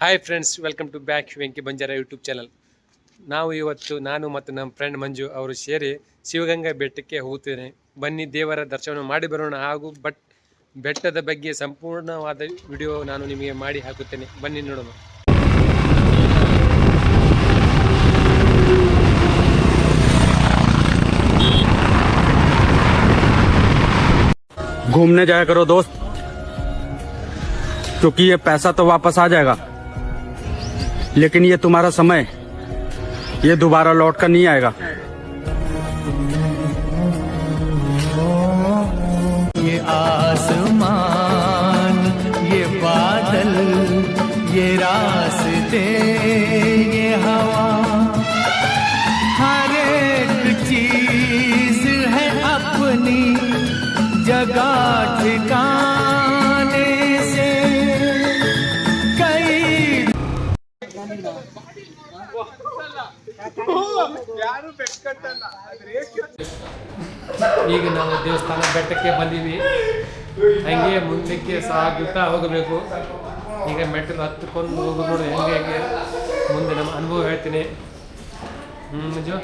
Hi friends, welcome to back Venky Banjara YouTube channel. ನಾವು ಇವತ್ತು ನಾನು ಮತ್ತು ನಮ್ಮ ಫ್ರೆಂಡ್ ಮಂಜು ಅವರು ಸೇರಿ ಶಿವಗಂಗಾ ಬೆಟ್ಟಕ್ಕೆ ಹೋಗುತ್ತೇನೆ. ಬನ್ನಿ ದೇವರ ದರ್ಶನ ಮಾಡಿ ಬರೋಣ. ಹಾಗೂ ಬೆಟ್ಟದ ಬಗ್ಗೆ ಸಂಪೂರ್ಣವಾದ ವಿಡಿಯೋ ನಾನು ನಿಮಗೆ ಮಾಡಿ ಹಾಕುತ್ತೇನೆ. ಬನ್ನಿ ನೋಡೋಣ. घूमने जाया करो दोस्त, क्योंकि ये पैसा तो वापस आ जाएगा, लेकिन ये तुम्हारा समय ये दोबारा लौट कर नहीं आएगा. ये आसमान, ये बादल, ये रास्ते, ये हवा, हर एक चीज है अपनी जगह ठिकाने से कई. ಈಗ ನಾವು ದೇವಸ್ಥಾನ ಬೆಟ್ಟಕ್ಕೆ ಬಂದೀವಿ. ಹಂಗೆ ಮುಂದಕ್ಕೆ ಸಾಗುತ್ತಾ ಹೋಗಬೇಕು. ಈಗ ಮೆಟ್ಟಲು ಹತ್ತುಕೊಂಡು ಹೋಗೋದು ನೋಡಿ. ಹೆಂಗೆ ಮುಂದೆ ನಮ್ಮ ಅನುಭವ ಹೇಳ್ತೀನಿ. ಮಂಜು,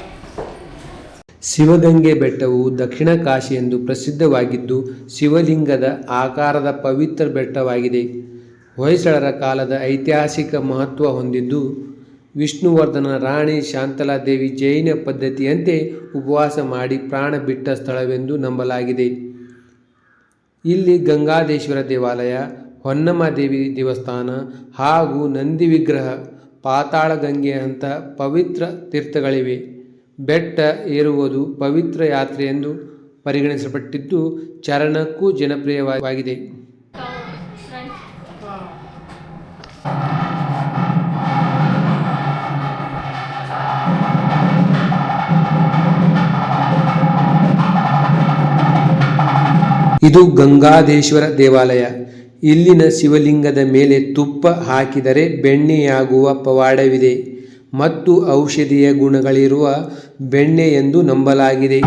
ಶಿವಗಂಗೆ ಬೆಟ್ಟವು ದಕ್ಷಿಣ ಕಾಶಿ ಎಂದು ಪ್ರಸಿದ್ಧವಾಗಿದ್ದು ಶಿವಲಿಂಗದ ಆಕಾರದ ಪವಿತ್ರ ಬೆಟ್ಟವಾಗಿದೆ. ಹೊಯ್ಸಳರ ಕಾಲದ ಐತಿಹಾಸಿಕ ಮಹತ್ವ ಹೊಂದಿದ್ದು ವಿಷ್ಣುವರ್ಧನ ರಾಣಿ ಶಾಂತಲಾದೇವಿ ಜೈನ ಪದ್ಧತಿಯಂತೆ ಉಪವಾಸ ಮಾಡಿ ಪ್ರಾಣ ಬಿಟ್ಟ ಸ್ಥಳವೆಂದು ನಂಬಲಾಗಿದೆ. ಇಲ್ಲಿ ಗಂಗಾದೇಶ್ವರ ದೇವಾಲಯ, ಹೊನ್ನಮ್ಮದೇವಿ ದೇವಸ್ಥಾನ ಹಾಗೂ ನಂದಿ ವಿಗ್ರಹ, ಪಾತಾಳ ಗಂಗೆ ಅಂತ ಪವಿತ್ರ ತೀರ್ಥಗಳಿವೆ. ಬೆಟ್ಟ ಏರುವುದು ಪವಿತ್ರ ಯಾತ್ರೆ ಎಂದು ಪರಿಗಣಿಸಲ್ಪಟ್ಟಿದ್ದು ಚಾರಣಕ್ಕೂ ಜನಪ್ರಿಯವಾಗಿದೆ. ಇದು ಗಂಗಾದೇಶ್ವರ ದೇವಾಲಯ. ಇಲ್ಲಿನ ಶಿವಲಿಂಗದ ಮೇಲೆ ತುಪ್ಪ ಹಾಕಿದರೆ ಬೆಣ್ಣೆಯಾಗುವ ಪವಾಡವಿದೆ ಮತ್ತು ಔಷಧೀಯ ಗುಣಗಳಿರುವ ಬೆಣ್ಣೆ ಎಂದು ನಂಬಲಾಗಿದೆ.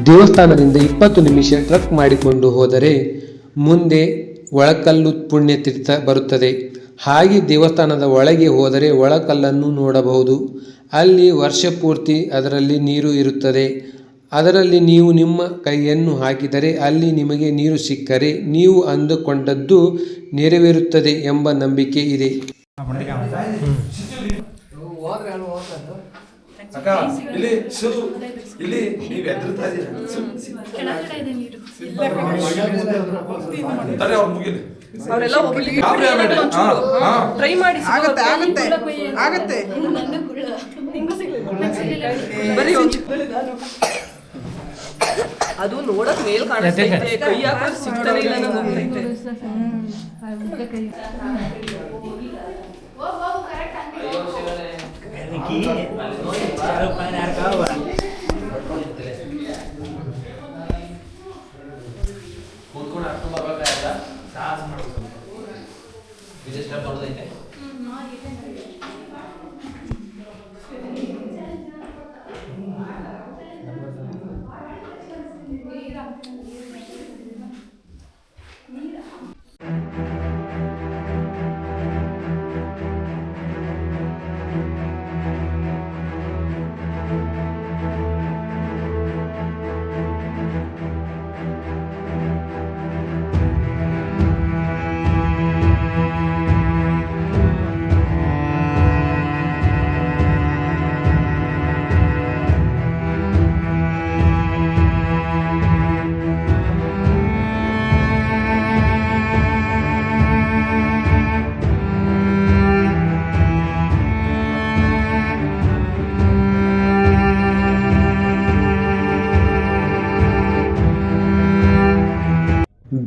ದೇವಸ್ಥಾನದಿಂದ 20 ನಿಮಿಷ ಟ್ರಕ್ ಮಾಡಿಕೊಂಡು ಹೋದರೆ ಮುಂದೆ ಒಳಕಲ್ಲು ಪುಣ್ಯತೀರ್ಥ ಬರುತ್ತದೆ. ಹಾಗೆ ದೇವಸ್ಥಾನದ ಒಳಗೆ ಹೋದರೆ ಒಳಕಲ್ಲನ್ನು ನೋಡಬಹುದು. ಅಲ್ಲಿ ವರ್ಷಪೂರ್ತಿ ಅದರಲ್ಲಿ ನೀರು ಇರುತ್ತದೆ. ಅದರಲ್ಲಿ ನೀವು ನಿಮ್ಮ ಕೈಯನ್ನು ಹಾಕಿದರೆ ಅಲ್ಲಿ ನಿಮಗೆ ನೀರು ಸಿಕ್ಕರೆ ನೀವು ಅಂದುಕೊಂಡದ್ದು ನೆರವೇರುತ್ತದೆ ಎಂಬ ನಂಬಿಕೆ ಇದೆ. ಅದು ನೋಡಕ್ ಮೇಲ್ ಕಾಣಿಸ್ತೈತೆ, ಕೈ ಹಾಕೋದು ಸಿಗ್ತಾನೆ ಇಲ್ಲ ನಂಗೆ.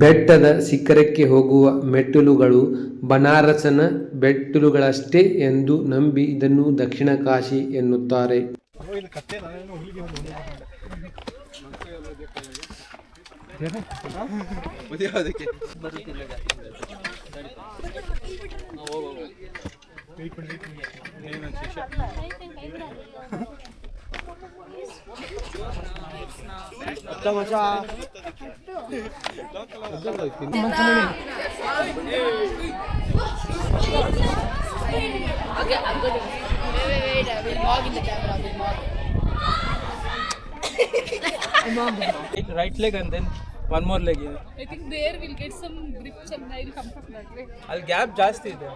ಬೆಟ್ಟದ ಶಿಖರಕ್ಕೆ ಹೋಗುವ ಮೆಟ್ಟಿಲುಗಳು ಬನಾರಸನ ಮೆಟ್ಟಿಲುಗಳಷ್ಟೇ ಎಂದು ನಂಬಿ ಇದನ್ನು ದಕ್ಷಿಣ ಕಾಶಿ ಎನ್ನುತ್ತಾರೆ. Okay, I'm good. Wait. I will log in the camera. Right leg and then one more leg. I think there we'll get some grips and I'll come from that way. ಅಲ್ಲಿ ಗ್ಯಾಪ್ ಜಾಸ್ತಿ ಇದೆ.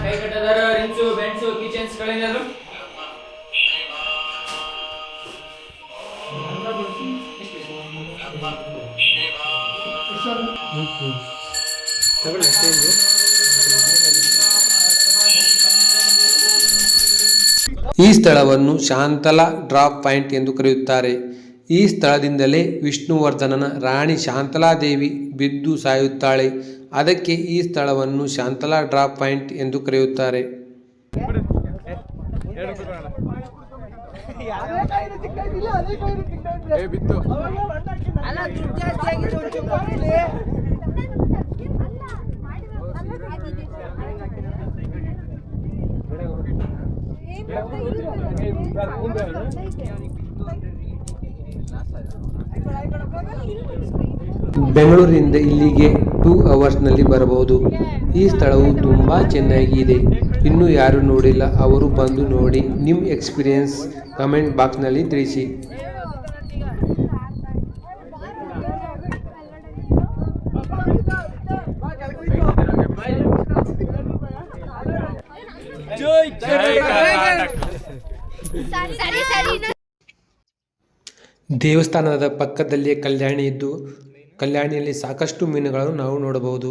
ಕೈ ಕಟ್ಟದಾರ ರಿಂಚು bench kitchens ಗಳೇನಾದ್ರು ಈ ಸ್ಥಳವನ್ನು Shantala drop point ಎಂದು ಕರೆಯುತ್ತಾರೆ. ಈ ಸ್ಥಳದಿಂದಲೇ ವಿಷ್ಣುವರ್ಧನನ ರಾಣಿ ಶಾಂತಲಾದೇವಿ ಬಿದ್ದು ಸಾಯುತ್ತಾಳೆ. ಅದಕ್ಕೆ ಈ ಸ್ಥಳವನ್ನು ಶಾಂತಲಾ ಡ್ರಾಪ್ ಪಾಯಿಂಟ್ ಎಂದು ಕರೆಯುತ್ತಾರೆ. ಬೆಂಗಳೂರಿನಿಂದ ಇಲ್ಲಿಗೆ 2 ಅವರ್ಸ್ನಲ್ಲಿ ಬರಬಹುದು. ಈ ಸ್ಥಳವು ತುಂಬ ಚೆನ್ನಾಗಿದೆ. ಇನ್ನೂ ಯಾರು ನೋಡಿಲ್ಲ ಅವರು ಬಂದು ನೋಡಿ ನಿಮ್ಮ ಎಕ್ಸ್ಪೀರಿಯನ್ಸ್ ಕಮೆಂಟ್ ಬಾಕ್ಸ್ನಲ್ಲಿ ತಿಳಿಸಿ. ದೇವಸ್ಥಾನದ ಪಕ್ಕದಲ್ಲಿಯೇ ಕಲ್ಯಾಣಿ ಇದ್ದು ಕಲ್ಯಾಣಿಯಲ್ಲಿ ಸಾಕಷ್ಟು ಮೀನುಗಳನ್ನು ನಾವು ನೋಡಬಹುದು.